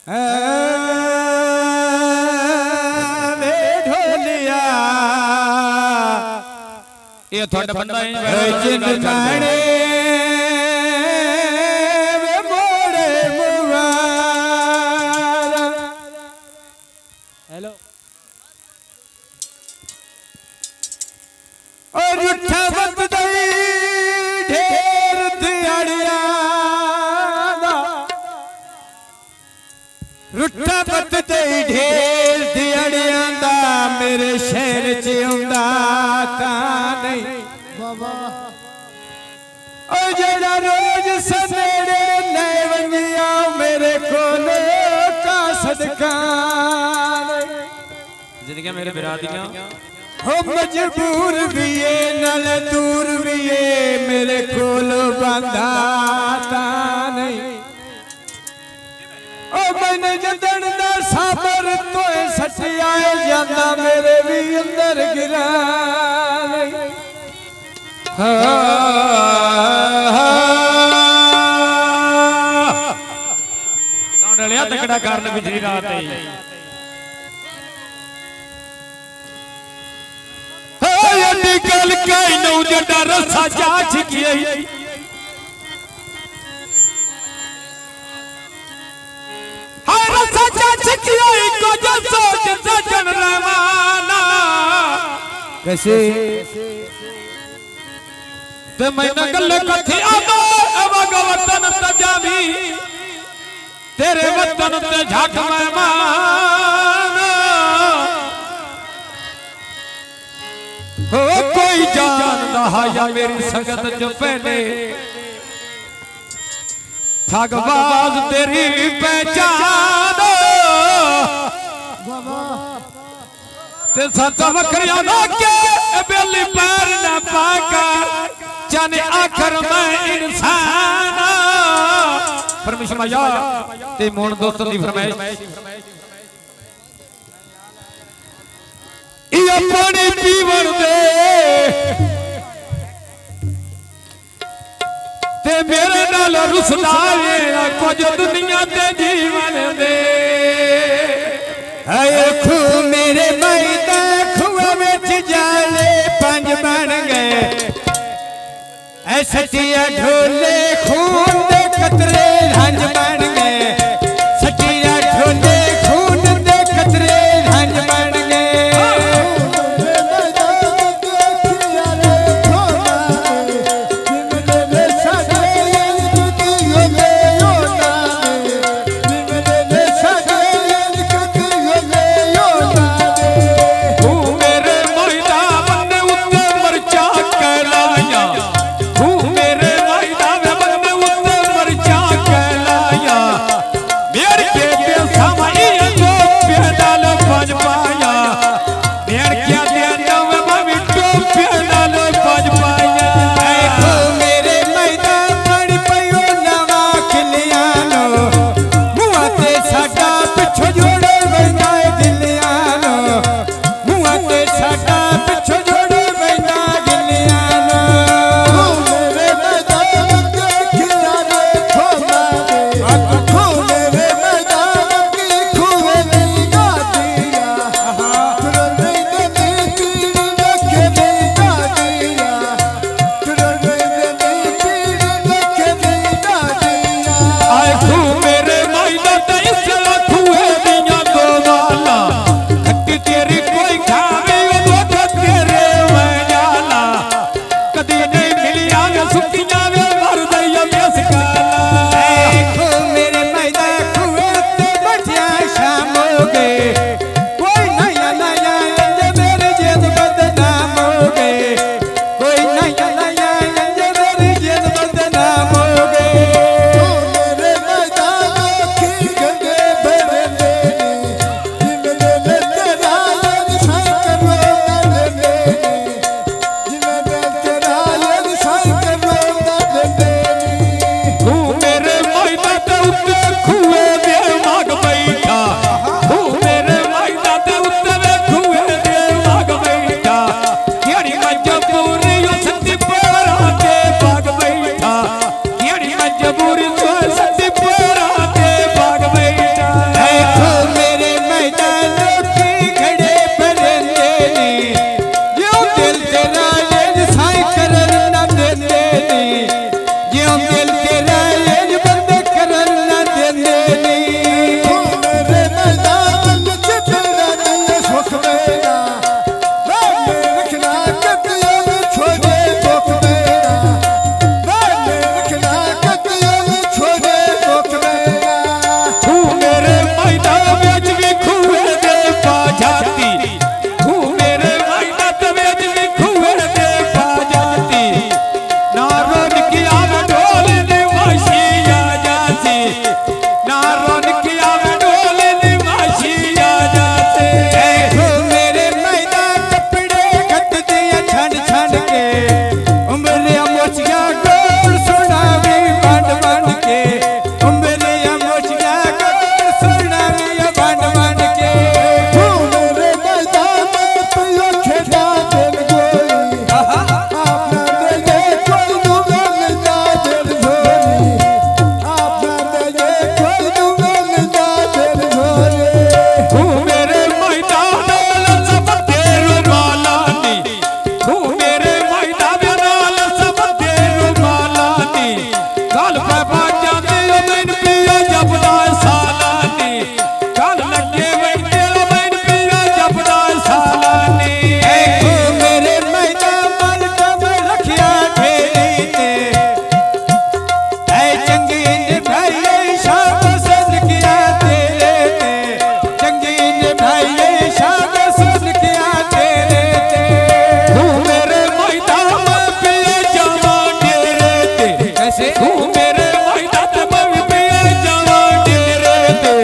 वे ढोलिया ये थोड़ा बंदा जिन माने वे मोड़े मुबार। हेलो और उठा वक्त दई ढेर दिहाड़िया रुठा वक्त दई ढेर दिहाड़िया दा मेरे शहर च आंदा तां नहीं ओ जेड़ा रोज सनेड़े ले वंजिया मेरे कोल का सदका जिनके मेरे बिरादियां हो मजबूर भी है नल दूर भी है मेरे कोल बंधा तां नहीं ओ मैंने जदन दा साबर तोए सटियाए जांदा मेरे भी अंदर गिरा नहीं। साउंड लिया तकड़ा कारण बिजली रात है गल कई नौ जड़ा रसा जा छिकिए हाय रसा जा छिकिए को जो सोच सजन रवाना कैसे ते मैंने गल कथी आदो अवग वतन तजावी तेरे वतन ते झाक मेहमान हो कोई जानदा या मेरी संगत जो पहले ठगबाज तेरी पहचान ते सच वखरिया ना के बेली पैर न पाकर जाने आखिर मैं इंसान परमेश्वर या ते मोन दोस्तों दी फरमाइश ये पानी पीवन दे ते मेरे नाल रुसदा कुछ दुनिया ते जीवन दे खू मेरे मैदा खुआ विच जाले पंज बन गए सटिया ढोले खून दे कतरे हंज बन गए सटिया ढोले खून दे कतरे हंज बन गए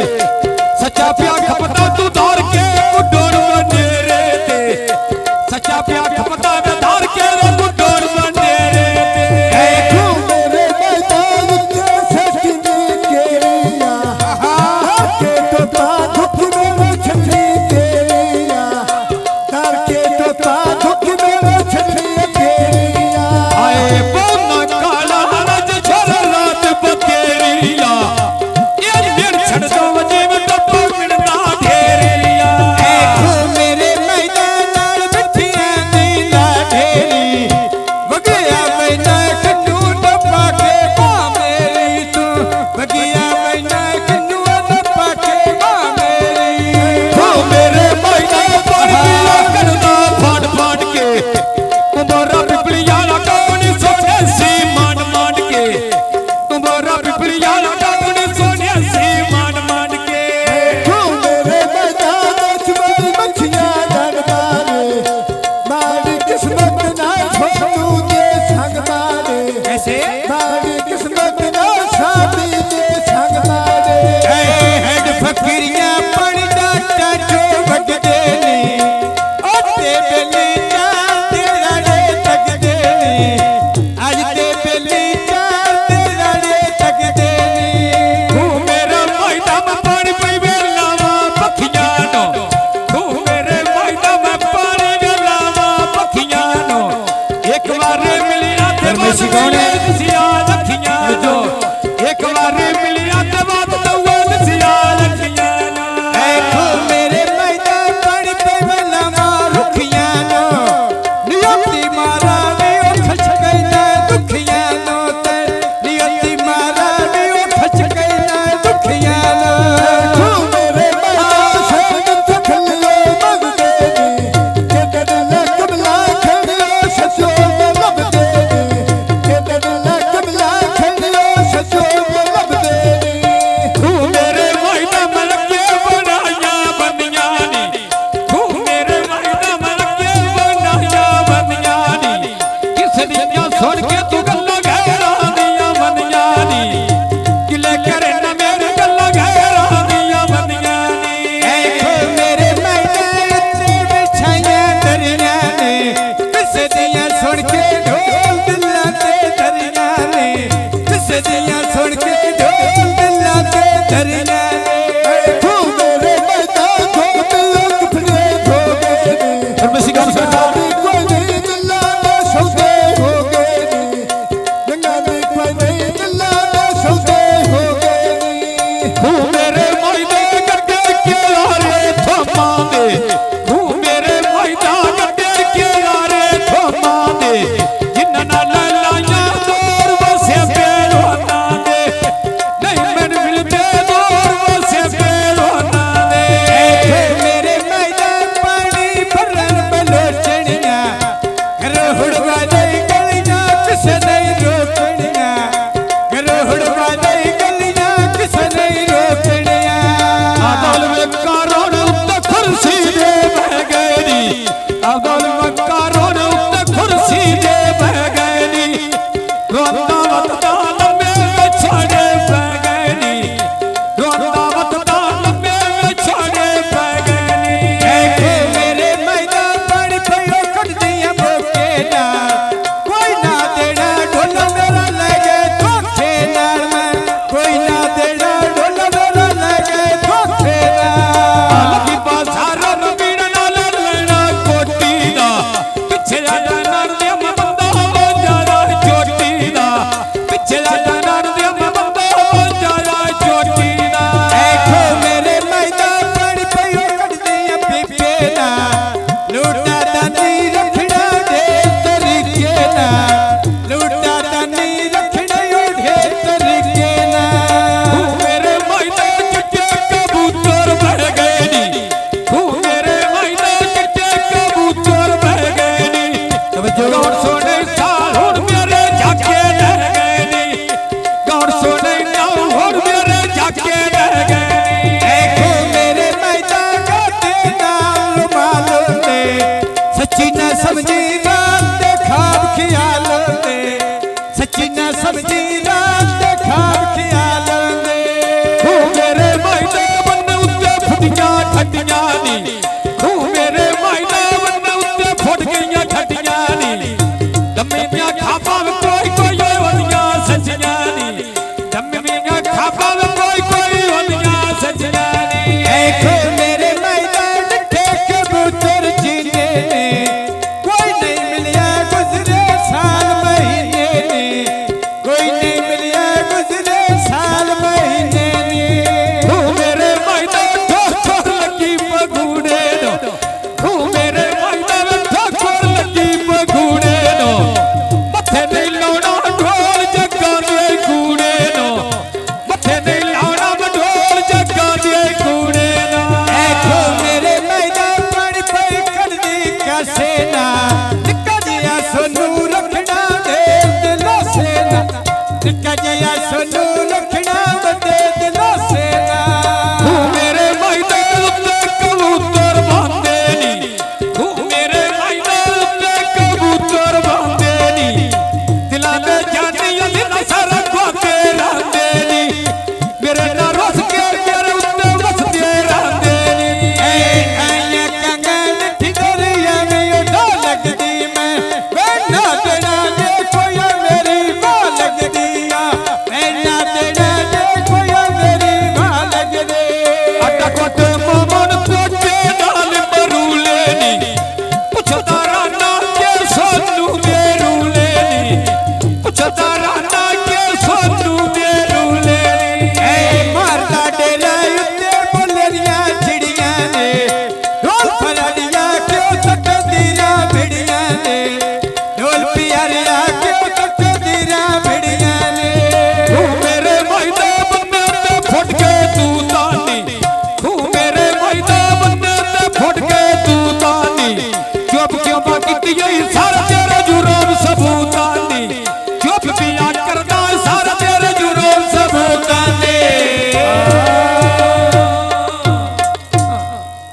सच्चा प्या खपता